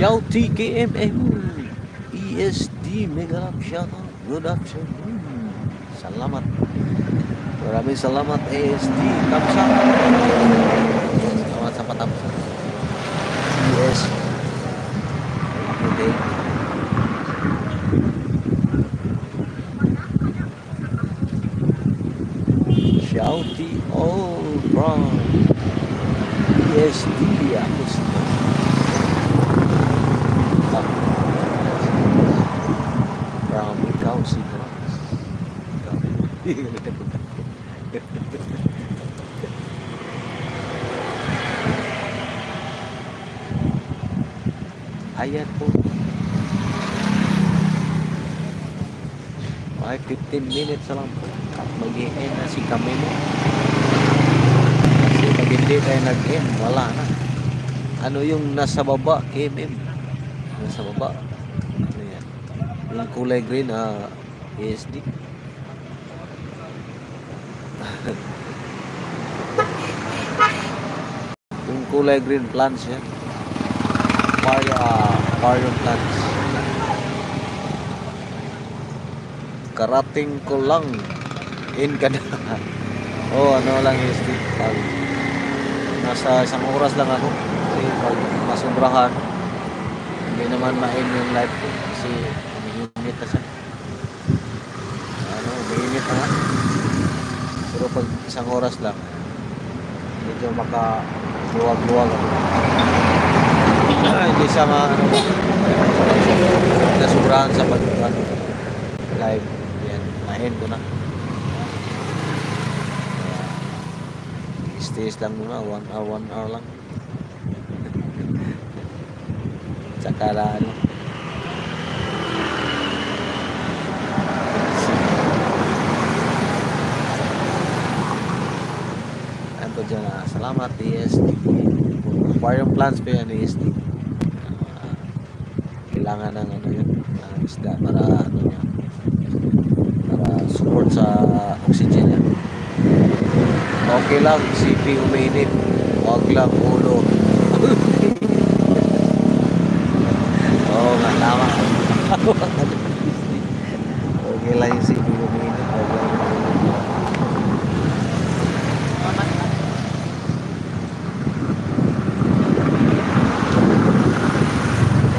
Shouty KMM ESD Mega Love shoutout. Good afternoon. Salamat. Maraming salamat ESD. Tamsa. Salamat sa patamsa. ES. Okay. Shouty all from ESD. Ako sila. From Council. Ayan po. Ay, 15 minutes na lang po. At mag-i-end na si kami mo. Kasi pag hindi tayo nag-end, wala na. Ano yung nasa baba, KMM? Nasa baba. Ano yan? Yung kulay green, ESD. Yung kulay green plants yan. Fire plants. Karating ko lang in ka na. Oh, ano lang ESD. Nasa isang oras lang ako. Kasi pag masobrahan, hindi naman ma-end yung live ko. Kasi umiinit na siya. Umiinit na nga. Pero pag isang oras lang, medyo maka-luwag-luwag ako. Hindi siya nasubrahan sa live. Yan, na-end ko na. Stays lang muna, 1 hour lang. Tsaka na ano. Ano dyan na, salamat ESD. Aquarium plants pa yan ESD. Kailangan ng ano yun, isda para ano niya, para support sa oxygen niya. Okay lang, CP uminit. Huwag lang ulo. Oo nga, tama. Okay lang yung CP uminit. Huwag lang ulo.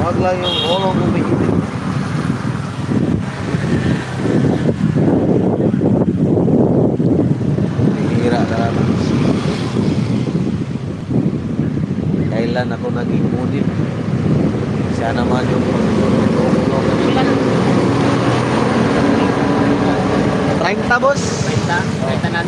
Huwag lang yung ulong uminit. Kailan ako naging unit? Siya naman yung 30 boss. 30 nan.